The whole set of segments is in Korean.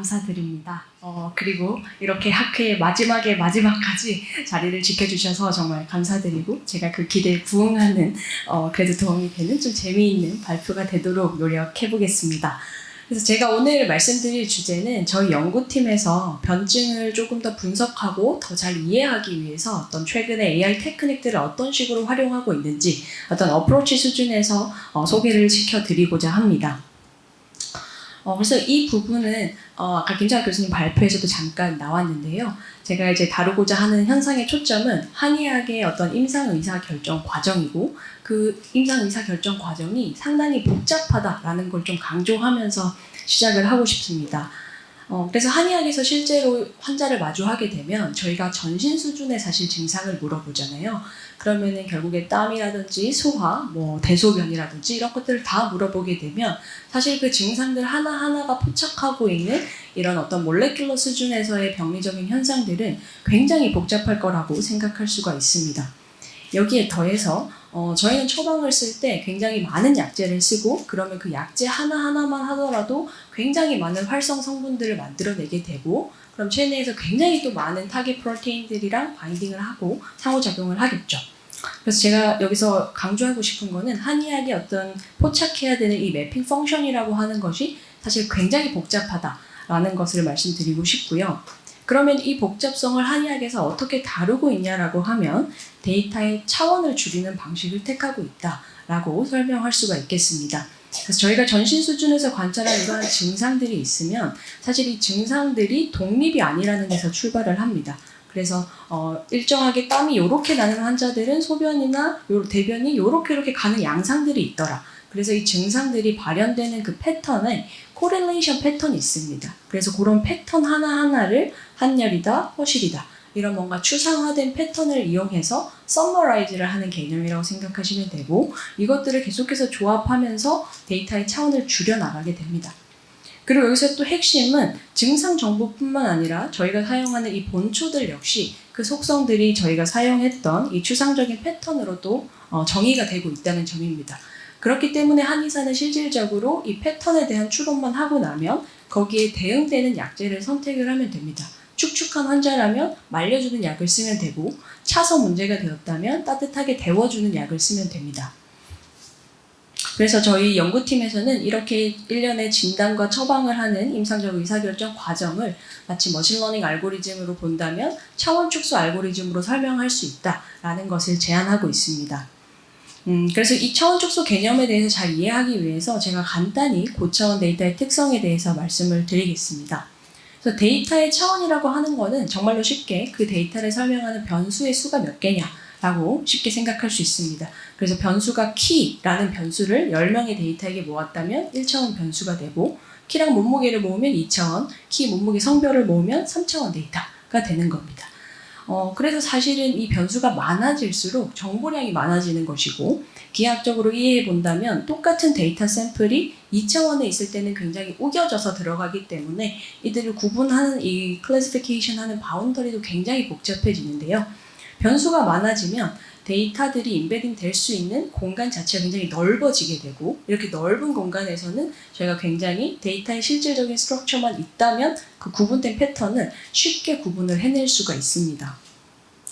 감사드립니다. 그리고 이렇게 학회 마지막까지 자리를 지켜주셔서 정말 감사드리고 제가 그 기대에 부응하는 그래도 도움이 되는 좀 재미있는 발표가 되도록 노력해보겠습니다. 그래서 제가 오늘 말씀드릴 주제는 저희 연구팀에서 변증을 조금 더 분석하고 더 잘 이해하기 위해서 어떤 최근에 AI 테크닉들을 어떤 식으로 활용하고 있는지 어떤 어프로치 수준에서 소개를 시켜드리고자 합니다. 그래서 이 부분은 아까 김창학 교수님 발표에서도 잠깐 나왔는데요. 제가 이제 다루고자 하는 현상의 초점은 한의학의 어떤 임상의사결정 과정이고 그 임상의사결정 과정이 상당히 복잡하다라는 걸 좀 강조하면서 시작을 하고 싶습니다. 그래서 한의학에서 실제로 환자를 마주하게 되면 저희가 전신 수준의 사실 증상을 물어보잖아요. 그러면은 결국에 땀이라든지 소화, 대소변이라든지 이런 것들을 다 물어보게 되면 사실 그 증상들 하나하나가 포착하고 있는 이런 어떤 몰레큘러 수준에서의 병리적인 현상들은 굉장히 복잡할 거라고 생각할 수가 있습니다. 여기에 더해서 저희는 처방을 쓸 때 굉장히 많은 약제를 쓰고 그러면 그 약제 하나하나만 하더라도 굉장히 많은 활성 성분들을 만들어내게 되고 그럼 체내에서 굉장히 또 많은 타겟 프로테인들이랑 바인딩을 하고 상호작용을 하겠죠. 그래서 제가 여기서 강조하고 싶은 거는 한의학이 어떤 포착해야 되는 이 매핑 펑션이라고 하는 것이 사실 굉장히 복잡하다라는 것을 말씀드리고 싶고요. 그러면 이 복잡성을 한의학에서 어떻게 다루고 있냐라고 하면 데이터의 차원을 줄이는 방식을 택하고 있다라고 설명할 수가 있겠습니다. 그래서 저희가 전신 수준에서 관찰한 이러한 증상들이 있으면 사실 이 증상들이 독립이 아니라는 데서 출발을 합니다. 그래서 일정하게 땀이 이렇게 나는 환자들은 소변이나 대변이 이렇게 가는 양상들이 있더라. 그래서 이 증상들이 발현되는 그 패턴에 코렐레이션 패턴이 있습니다. 그래서 그런 패턴 하나하나를 한열이다, 허실이다 이런 뭔가 추상화된 패턴을 이용해서 서머라이즈를 하는 개념이라고 생각하시면 되고 이것들을 계속해서 조합하면서 데이터의 차원을 줄여나가게 됩니다. 그리고 여기서 또 핵심은 증상 정보뿐만 아니라 저희가 사용하는 이 본초들 역시 그 속성들이 저희가 사용했던 이 추상적인 패턴으로도 정의가 되고 있다는 점입니다. 그렇기 때문에 한의사는 실질적으로 이 패턴에 대한 추론만 하고 나면 거기에 대응되는 약제를 선택을 하면 됩니다. 축축한 환자라면 말려주는 약을 쓰면 되고 차서 문제가 되었다면 따뜻하게 데워주는 약을 쓰면 됩니다. 그래서 저희 연구팀에서는 이렇게 일련의 진단과 처방을 하는 임상적 의사결정 과정을 마치 머신러닝 알고리즘으로 본다면 차원 축소 알고리즘으로 설명할 수 있다라는 것을 제안하고 있습니다. 그래서 이 차원 축소 개념에 대해서 잘 이해하기 위해서 제가 간단히 고차원 데이터의 특성에 대해서 말씀을 드리겠습니다. 그래서 데이터의 차원이라고 하는 거는 정말로 쉽게 그 데이터를 설명하는 변수의 수가 몇 개냐라고 쉽게 생각할 수 있습니다. 그래서 변수가 키라는 변수를 10명의 데이터에게 모았다면 1차원 변수가 되고 키랑 몸무게를 모으면 2차원, 키, 몸무게, 성별을 모으면 3차원 데이터가 되는 겁니다. 그래서 사실은 이 변수가 많아질수록 정보량이 많아지는 것이고 기하학적으로 이해해 본다면 똑같은 데이터 샘플이 2차원에 있을 때는 굉장히 우겨져서 들어가기 때문에 이들을 구분하는 이 클래시피케이션 하는 바운더리도 굉장히 복잡해지는데요. 변수가 많아지면 데이터들이 인베딩 될 수 있는 공간 자체가 굉장히 넓어지게 되고 이렇게 넓은 공간에서는 저희가 굉장히 데이터의 실질적인 스트럭처만 있다면 그 구분된 패턴을 쉽게 구분을 해낼 수가 있습니다.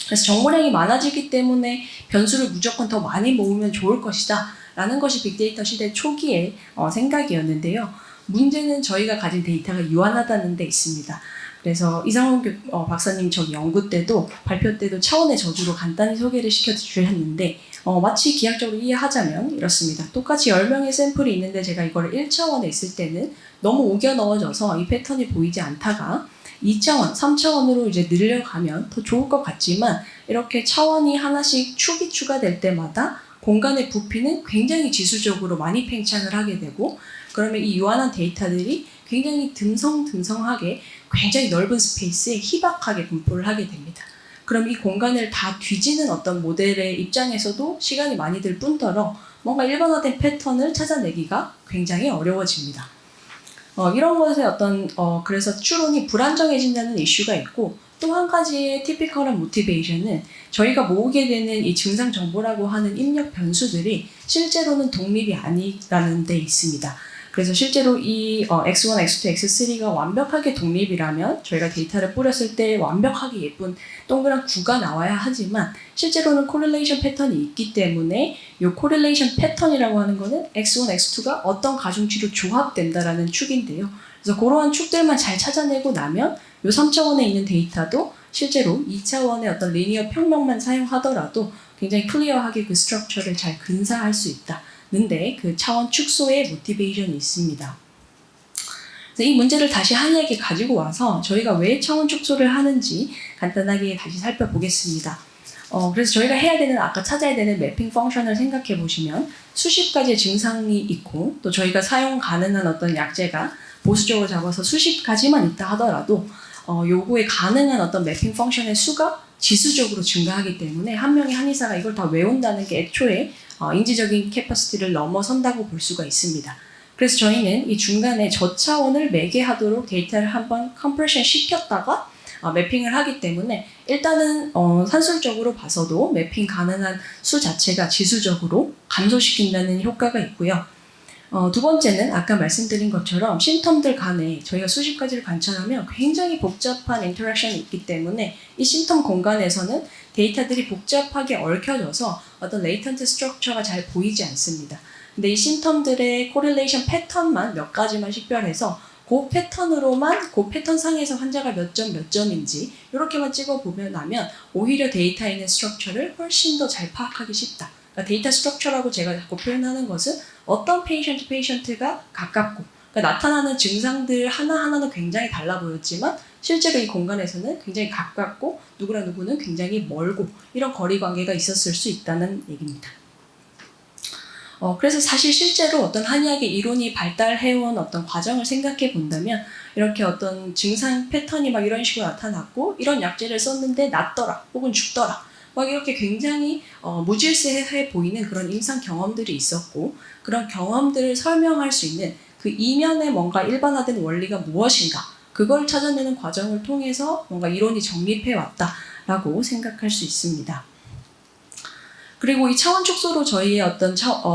그래서 정보량이 많아지기 때문에 변수를 무조건 더 많이 모으면 좋을 것이다 라는 것이 빅데이터 시대 초기의 생각이었는데요. 문제는 저희가 가진 데이터가 유한하다는 데 있습니다. 그래서 이상훈 박사님 저기 연구 때도 발표 때도 차원의 저주로 간단히 소개를 시켜주셨는데 마치 기하학적으로 이해하자면 이렇습니다. 똑같이 10명의 샘플이 있는데 제가 이걸 1차원에 있을 때는 너무 우겨 넣어져서 이 패턴이 보이지 않다가 2차원, 3차원으로 이제 늘려가면 더 좋을 것 같지만 이렇게 차원이 하나씩 축이 추가될 때마다 공간의 부피는 굉장히 지수적으로 많이 팽창을 하게 되고 그러면 이 유한한 데이터들이 굉장히 듬성듬성하게 굉장히 넓은 스페이스에 희박하게 분포를 하게 됩니다. 그럼 이 공간을 다 뒤지는 어떤 모델의 입장에서도 시간이 많이 들 뿐더러 뭔가 일반화된 패턴을 찾아내기가 굉장히 어려워집니다. 이런 것에 그래서 추론이 불안정해진다는 이슈가 있고 또 한 가지의 티피컬한 모티베이션은 저희가 모으게 되는 이 증상 정보라고 하는 입력 변수들이 실제로는 독립이 아니라는 데 있습니다. 그래서 실제로 이 X1, X2, X3가 완벽하게 독립이라면 저희가 데이터를 뿌렸을 때 완벽하게 예쁜 동그란 구가 나와야 하지만 실제로는 코릴레이션 패턴이 있기 때문에 이 코릴레이션 패턴이라고 하는 거는 X1, X2가 어떤 가중치로 조합된다라는 축인데요. 그래서 그러한 축들만 잘 찾아내고 나면 이 3차원에 있는 데이터도 실제로 2차원의 어떤 리니어 평면만 사용하더라도 굉장히 클리어하게 그 스트럭처를 잘 근사할 수 있다는데 그 차원 축소의 모티베이션이 있습니다. 그래서 이 문제를 다시 한이에게 가지고 와서 저희가 왜 차원 축소를 하는지 간단하게 다시 살펴보겠습니다. 그래서 저희가 해야 되는 아까 찾아야 되는 매핑 펑션을 생각해 보시면 수십 가지의 증상이 있고 또 저희가 사용 가능한 어떤 약제가 보수적으로 잡아서 수십 가지만 있다 하더라도 요구에 가능한 어떤 매핑 펑션의 수가 지수적으로 증가하기 때문에 한 명의 한의사가 이걸 다 외운다는 게 애초에 인지적인 캐퍼시티를 넘어선다고 볼 수가 있습니다. 그래서 저희는 이 중간에 저차원을 매개하도록 데이터를 한번 컴프레션 시켰다가 매핑을 하기 때문에 일단은 산술적으로 봐서도 매핑 가능한 수 자체가 지수적으로 감소시킨다는 효과가 있고요. 두 번째는 아까 말씀드린 것처럼 심텀들 간에 저희가 수십 가지를 관찰하면 굉장히 복잡한 인터랙션이 있기 때문에 이 심텀 공간에서는 데이터들이 복잡하게 얽혀져서 어떤 레이턴트 스트럭처가 잘 보이지 않습니다. 근데 이 심텀들의 코릴레이션 패턴만 몇 가지만 식별해서 그 패턴으로만 그 패턴 상에서 환자가 몇 점인지 이렇게만 찍어보면 나면 오히려 데이터에 있는 스트럭처를 훨씬 더 잘 파악하기 쉽다. 그러니까 데이터 스트럭처라고 제가 자꾸 표현하는 것은 어떤 페이션트가 가깝고 그러니까 나타나는 증상들 하나하나는 굉장히 달라 보였지만 실제로 이 공간에서는 굉장히 가깝고 누구랑 누구는 굉장히 멀고 이런 거리 관계가 있었을 수 있다는 얘기입니다. 그래서 사실 실제로 어떤 한의학의 이론이 발달해온 어떤 과정을 생각해 본다면 이렇게 어떤 증상 패턴이 막 이런 식으로 나타났고 이런 약제를 썼는데 낫더라 혹은 죽더라 막 이렇게 굉장히 무질서해 보이는 그런 임상 경험들이 있었고 그런 경험들을 설명할 수 있는 그 이면에 뭔가 일반화된 원리가 무엇인가 그걸 찾아내는 과정을 통해서 뭔가 이론이 정립해 왔다라고 생각할 수 있습니다. 그리고 이 차원 축소로 저희의 어떤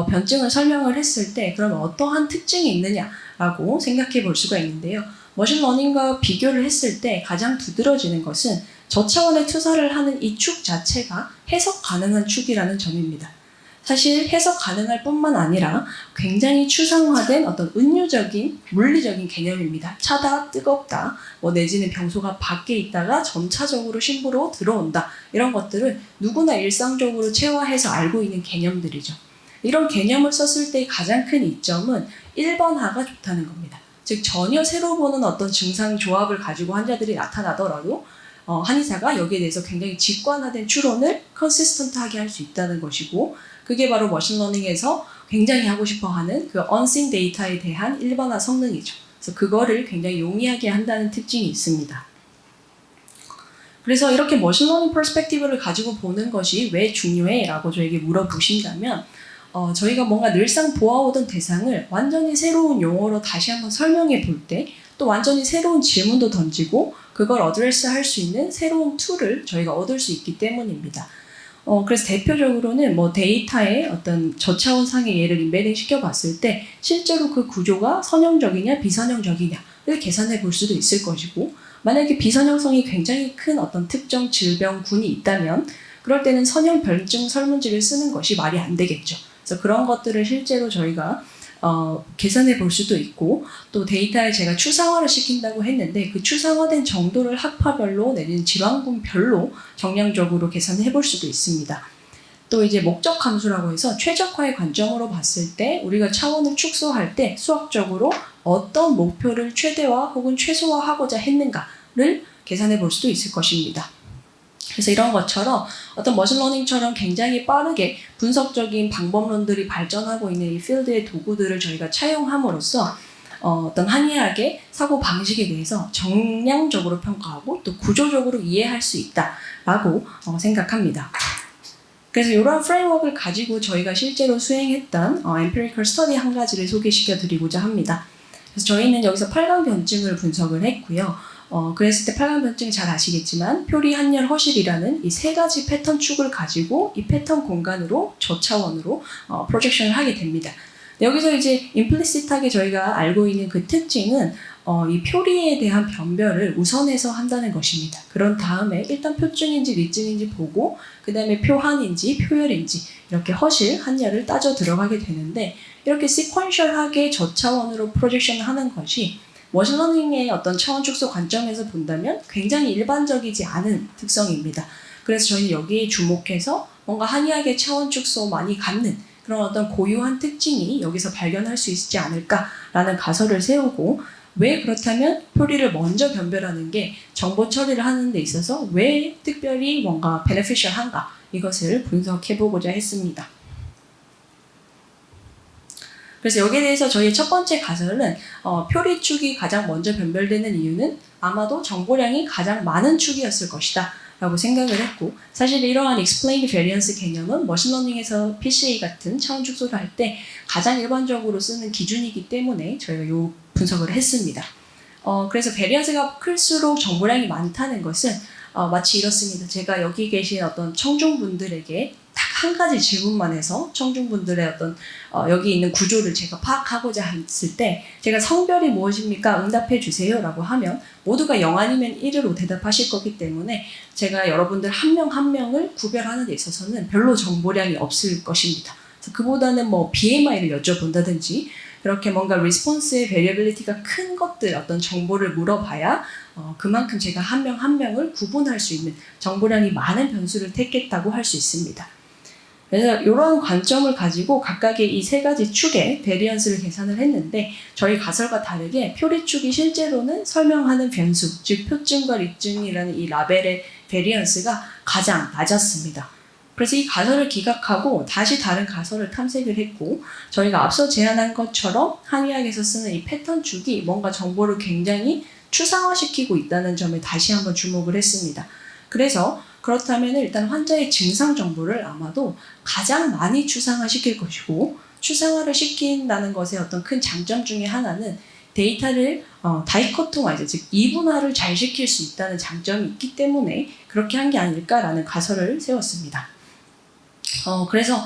변증을 설명을 했을 때 그러면 어떠한 특징이 있느냐라고 생각해 볼 수가 있는데요. 머신러닝과 비교를 했을 때 가장 두드러지는 것은 저차원의 투사를 하는 이 축 자체가 해석 가능한 축이라는 점입니다. 사실 해석 가능할 뿐만 아니라 굉장히 추상화된 어떤 은유적인 물리적인 개념입니다. 차다, 뜨겁다, 내지는 병소가 밖에 있다가 점차적으로 심부로 들어온다. 이런 것들을 누구나 일상적으로 체화해서 알고 있는 개념들이죠. 이런 개념을 썼을 때 가장 큰 이점은 1번화가 좋다는 겁니다. 즉 전혀 새로 보는 어떤 증상 조합을 가지고 환자들이 나타나더라도 한의사가 여기에 대해서 굉장히 직관화된 추론을 컨시스턴트하게 할 수 있다는 것이고 그게 바로 머신러닝에서 굉장히 하고 싶어하는 그 unseen 데이터에 대한 일반화 성능이죠. 그래서 그거를 굉장히 용이하게 한다는 특징이 있습니다. 그래서 이렇게 머신러닝 퍼스펙티브를 가지고 보는 것이 왜 중요해? 라고 저에게 물어보신다면 저희가 뭔가 늘상 보아오던 대상을 완전히 새로운 용어로 다시 한번 설명해 볼 때 또 완전히 새로운 질문도 던지고 그걸 어드레스 할 수 있는 새로운 툴을 저희가 얻을 수 있기 때문입니다. 그래서 대표적으로는 데이터의 어떤 저차원상의 예를 인베딩 시켜봤을 때 실제로 그 구조가 선형적이냐 비선형적이냐를 계산해 볼 수도 있을 것이고 만약에 비선형성이 굉장히 큰 어떤 특정 질병군이 있다면 그럴 때는 선형 변증 설문지를 쓰는 것이 말이 안 되겠죠. 그래서 그런 것들을 실제로 저희가 계산해 볼 수도 있고 또 데이터를 제가 추상화를 시킨다고 했는데 그 추상화된 정도를 학파별로 내지는 질환군별로 정량적으로 계산해 볼 수도 있습니다. 또 이제 목적 함수라고 해서 최적화의 관점으로 봤을 때 우리가 차원을 축소할 때 수학적으로 어떤 목표를 최대화 혹은 최소화하고자 했는가를 계산해 볼 수도 있을 것입니다. 그래서 이런 것처럼 어떤 머신러닝처럼 굉장히 빠르게 분석적인 방법론들이 발전하고 있는 이 필드의 도구들을 저희가 차용함으로써 어떤 한의학의 사고 방식에 대해서 정량적으로 평가하고 또 구조적으로 이해할 수 있다라고 생각합니다. 그래서 이러한 프레임워크를 가지고 저희가 실제로 수행했던 empirical study 한 가지를 소개시켜 드리고자 합니다. 그래서 저희는 여기서 8강 변증을 분석을 했고요. 그랬을 때 8강 변증 잘 아시겠지만 표리, 한열, 허실이라는 이 세 가지 패턴 축을 가지고 이 패턴 공간으로 저차원으로 프로젝션을 하게 됩니다. 여기서 이제 임플리시트하게 저희가 알고 있는 그 특징은 이 표리에 대한 변별을 우선해서 한다는 것입니다. 그런 다음에 일단 표증인지 리증인지 보고 그 다음에 표한인지 표열인지 이렇게 허실, 한열을 따져 들어가게 되는데 이렇게 시퀀셜하게 저차원으로 프로젝션 하는 것이 머신러닝의 어떤 차원 축소 관점에서 본다면 굉장히 일반적이지 않은 특성입니다. 그래서 저희는 여기에 주목해서 뭔가 한이하게 차원 축소 많이 갖는 그런 어떤 고유한 특징이 여기서 발견할 수 있지 않을까라는 가설을 세우고 왜 그렇다면 표리를 먼저 변별하는 게 정보 처리를 하는 데 있어서 왜 특별히 뭔가 베네피셜한가 이것을 분석해보고자 했습니다. 그래서 여기에 대해서 저희의 첫 번째 가설은 표리 축이 가장 먼저 변별되는 이유는 아마도 정보량이 가장 많은 축이었을 것이다 라고 생각을 했고 사실 이러한 explained variance 개념은 머신러닝에서 PCA 같은 차원 축소를 할 때 가장 일반적으로 쓰는 기준이기 때문에 저희가 이 분석을 했습니다. 그래서 베리언스가 클수록 정보량이 많다는 것은 마치 이렇습니다. 제가 여기 계신 어떤 청중분들에게 딱 한 가지 질문만 해서 청중분들의 어떤 여기 있는 구조를 제가 파악하고자 했을 때 제가 성별이 무엇입니까? 응답해 주세요 라고 하면 모두가 0 아니면 1으로 대답하실 거기 때문에 제가 여러분들 한 명 한 명을 구별하는 데 있어서는 별로 정보량이 없을 것입니다. 그래서 그보다는 뭐 BMI를 여쭤본다든지 그렇게 뭔가 리스폰스의 베리어빌리티가 큰 것들 어떤 정보를 물어봐야 그만큼 제가 한 명 한 명을 구분할 수 있는 정보량이 많은 변수를 택했다고 할 수 있습니다. 그래서 이러한 관점을 가지고 각각의 이 세 가지 축의 베리언스를 계산을 했는데 저희 가설과 다르게 표리축이 실제로는 설명하는 변수, 즉 표증과 리증이라는 이 라벨의 베리언스가 가장 낮았습니다. 그래서 이 가설을 기각하고 다시 다른 가설을 탐색을 했고 저희가 앞서 제안한 것처럼 한의학에서 쓰는 이 패턴 축이 뭔가 정보를 굉장히 추상화시키고 있다는 점에 다시 한번 주목을 했습니다. 그래서 그렇다면 일단 환자의 증상 정보를 아마도 가장 많이 추상화시킬 것이고 추상화를 시킨다는 것의 어떤 큰 장점 중에 하나는 데이터를 다이코토마이즈, 즉 이분화를 잘 시킬 수 있다는 장점이 있기 때문에 그렇게 한 게 아닐까라는 가설을 세웠습니다. 그래서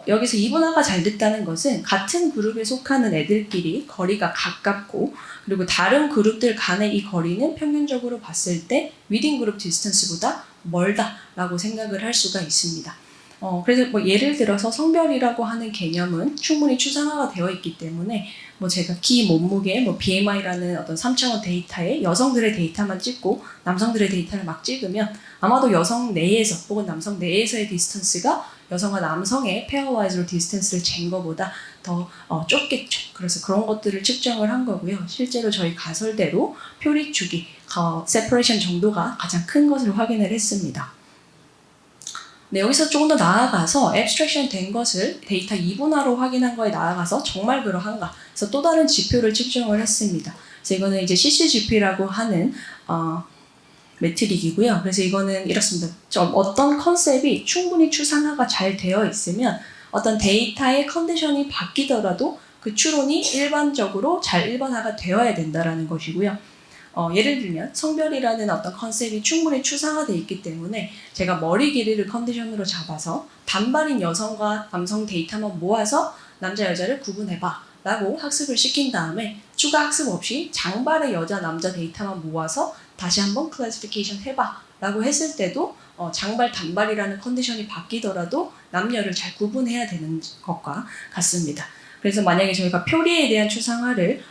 여기서 이분화가 잘 됐다는 것은 같은 그룹에 속하는 애들끼리 거리가 가깝고 그리고 다른 그룹들 간의 이 거리는 평균적으로 봤을 때 위딘 그룹 디스턴스보다 멀다라고 생각을 할 수가 있습니다. 그래서 뭐 예를 들어서 성별이라고 하는 개념은 충분히 추상화가 되어 있기 때문에 뭐 제가 키, 몸무게, 뭐 BMI라는 어떤 3차원 데이터에 여성들의 데이터만 찍고 남성들의 데이터를 막 찍으면 아마도 여성 내에서 혹은 남성 내에서의 디스턴스가 여성과 남성의 페어와이즈로 디스턴스를 잰 것보다 더 좁겠죠. 그래서 그런 것들을 측정을 한 거고요. 실제로 저희 가설대로 표리축이 세퍼레이션 정도가 가장 큰 것을 확인을 했습니다. 네, 여기서 조금 더 나아가서 앱스트랙션 된 것을 데이터 이분화로 확인한 거에 나아가서 정말 그러한가? 그래서 또 다른 지표를 측정을 했습니다. 그래서 이거는 이제 CCGP라고 하는 매트릭이고요. 그래서 이거는 이렇습니다. 어떤 컨셉이 충분히 추상화가 잘 되어 있으면 어떤 데이터의 컨디션이 바뀌더라도 그 추론이 일반적으로 잘 일반화가 되어야 된다라는 것이고요. 예를 들면 성별이라는 어떤 컨셉이 충분히 추상화되어 있기 때문에 제가 머리 길이를 컨디션으로 잡아서 단발인 여성과 남성 데이터만 모아서 남자 여자를 구분해봐 라고 학습을 시킨 다음에 추가 학습 없이 장발의 여자 남자 데이터만 모아서 다시 한번 클래시피케이션 해봐 라고 했을 때도 장발 단발이라는 컨디션이 바뀌더라도 남녀를 잘 구분해야 되는 것과 같습니다. 그래서 만약에 저희가 표리에 대한 추상화를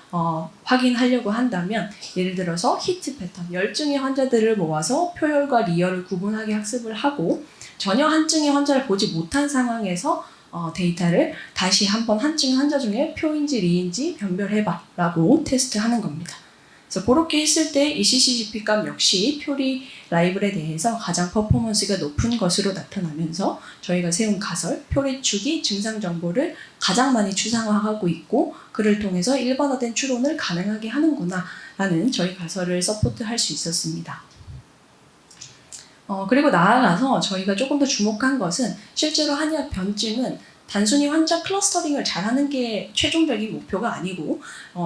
확인하려고 한다면 예를 들어서 히트 패턴, 열증의 환자들을 모아서 표열과 리얼을 구분하게 학습을 하고 전혀 한증의 환자를 보지 못한 상황에서 데이터를 다시 한번 한증 환자 중에 표인지 리인지 변별해봐 라고 테스트하는 겁니다. 그래서 그렇게 했을 때 이 CCGP 값 역시 표리 라이블에 대해서 가장 퍼포먼스가 높은 것으로 나타나면서 저희가 세운 가설, 표리축이 증상 정보를 가장 많이 추상화하고 있고 그를 통해서 일반화된 추론을 가능하게 하는구나 라는 저희 가설을 서포트할 수 있었습니다. 그리고 나아가서 저희가 조금 더 주목한 것은 실제로 한의학 변증은 단순히 환자 클러스터링을 잘하는 게 최종적인 목표가 아니고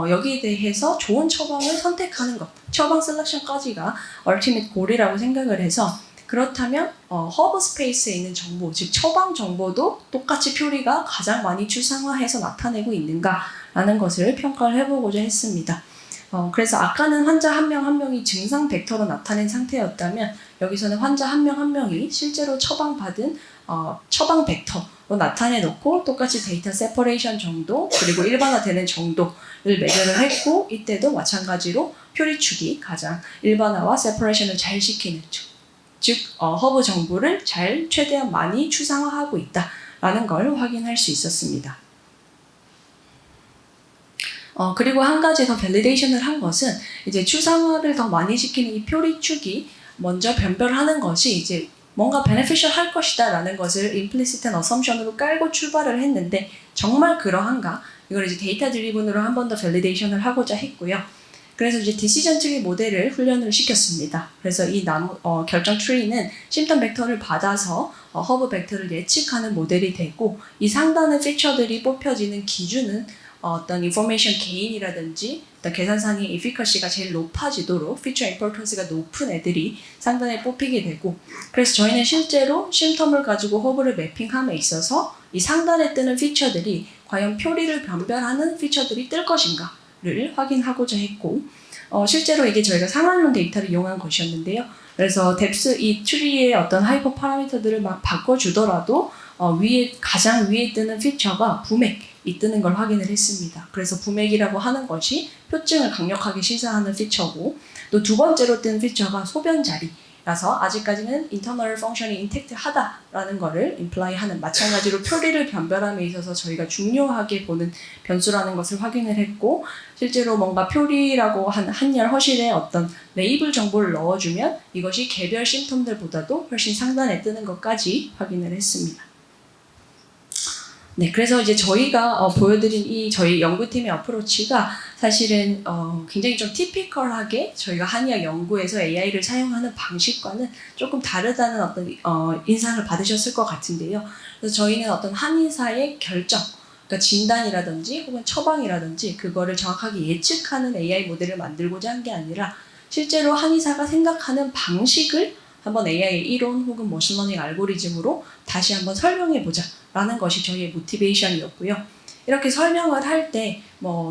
여기에 대해서 좋은 처방을 선택하는 것, 처방 셀렉션까지가 얼티밋 골이라고 생각을 해서 그렇다면 허브 스페이스에 있는 정보, 즉 처방 정보도 똑같이 표리가 가장 많이 추상화해서 나타내고 있는가라는 것을 평가를 해보고자 했습니다. 그래서 아까는 환자 한 명 한 명이 증상 벡터로 나타낸 상태였다면 여기서는 환자 한 명 한 명이 실제로 처방받은 처방 벡터로 나타내 놓고 똑같이 데이터 세퍼레이션 정도 그리고 일반화되는 정도를 매겨를 했고 이때도 마찬가지로 표리축이 가장 일반화와 세퍼레이션을 잘 시키는 즉 허브 정보를 잘 최대한 많이 추상화하고 있다라는 걸 확인할 수 있었습니다. 그리고 한 가지 더 밸리데이션을 한 것은 이제 추상화를 더 많이 시키는 이 표리축이 먼저 변별하는 것이 이제 뭔가 beneficial 할 것이다 라는 것을 implicit한 assumption으로 깔고 출발을 했는데 정말 그러한가? 이걸 이제 데이터 드리븐으로 한 번 더 밸리데이션을 하고자 했고요. 그래서 이제 디시전 트리 모델을 훈련을 시켰습니다. 그래서 이 결정 트리는 심턴 벡터를 받아서 허브 벡터를 예측하는 모델이 되고 이 상단의 피처들이 뽑혀지는 기준은 어떤 인포메이션 게인이라든지 어떤 계산상의 에피커시가 제일 높아지도록 피처 임포턴스가 높은 애들이 상단에 뽑히게 되고 그래서 저희는 실제로 심텀을 가지고 허브를 매핑함에 있어서 이 상단에 뜨는 피처들이 과연 표리를 변별하는 피처들이 뜰 것인가를 확인하고자 했고 실제로 이게 저희가 상한론 데이터를 이용한 것이었는데요. 그래서 뎁스 이 트리의 어떤 하이퍼 파라미터들을 막 바꿔주더라도 가장 위에 뜨는 피처가 부맥이 뜨는 걸 확인을 했습니다. 그래서 부맥이라고 하는 것이 표증을 강력하게 시사하는 피처고 또 두 번째로 뜬 피처가 소변 자리라서 아직까지는 인터널 펑션이 인택트하다라는 거를 임플라이하는 마찬가지로 표리를 변별함에 있어서 저희가 중요하게 보는 변수라는 것을 확인을 했고 실제로 뭔가 표리라고 한 한열 허실에 어떤 레이블 정보를 넣어주면 이것이 개별 심텀들보다도 훨씬 상단에 뜨는 것까지 확인을 했습니다. 네, 그래서 이제 저희가 보여드린 이 저희 연구팀의 어프로치가 사실은 굉장히 좀 티피컬하게 저희가 한의학 연구에서 AI를 사용하는 방식과는 조금 다르다는 어떤 인상을 받으셨을 것 같은데요. 그래서 저희는 어떤 한의사의 결정, 그러니까 진단이라든지 혹은 처방이라든지 그거를 정확하게 예측하는 AI 모델을 만들고자 한 게 아니라 실제로 한의사가 생각하는 방식을 한번 AI의 이론 혹은 머신러닝 알고리즘으로 다시 한번 설명해보자 라는 것이 저희의 모티베이션이었고요. 이렇게 설명을 할 때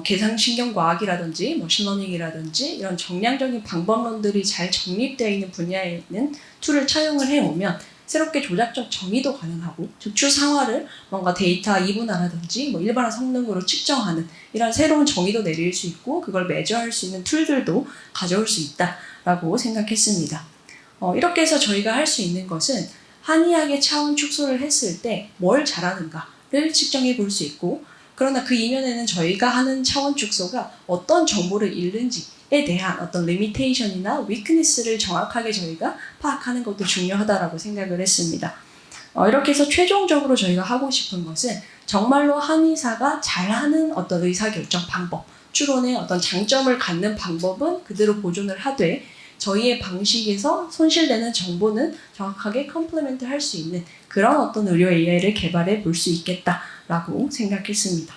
계상신경과학이라든지 머신러닝이라든지 이런 정량적인 방법론들이 잘 정립되어 있는 분야에 있는 툴을 차용을 해오면 새롭게 조작적 정의도 가능하고 즉 추상화를 뭔가 데이터 이분화라든지 일반화 성능으로 측정하는 이런 새로운 정의도 내릴 수 있고 그걸 매저할 수 있는 툴들도 가져올 수 있다라고 생각했습니다. 이렇게 해서 저희가 할 수 있는 것은 한의학의 차원 축소를 했을 때 뭘 잘하는가를 측정해 볼 수 있고 그러나 그 이면에는 저희가 하는 차원 축소가 어떤 정보를 잃는지에 대한 어떤 리미테이션이나 위크니스를 정확하게 저희가 파악하는 것도 중요하다고 생각을 했습니다. 이렇게 해서 최종적으로 저희가 하고 싶은 것은 정말로 한의사가 잘하는 어떤 의사결정 방법, 추론의 어떤 장점을 갖는 방법은 그대로 보존을 하되 저희의 방식에서 손실되는 정보는 정확하게 컴플리멘트 할 수 있는 그런 어떤 의료 AI를 개발해 볼 수 있겠다라고 생각했습니다.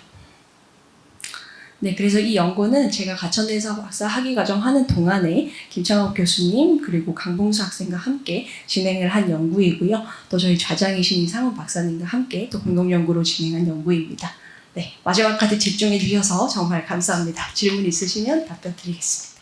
네, 그래서 이 연구는 제가 가천대에서 박사 학위과정 하는 동안에 김창업 교수님 그리고 강봉수 학생과 함께 진행을 한 연구이고요. 또 저희 좌장이신 이상훈 박사님과 함께 또 공동연구로 진행한 연구입니다. 네, 마지막까지 집중해 주셔서 정말 감사합니다. 질문 있으시면 답변 드리겠습니다.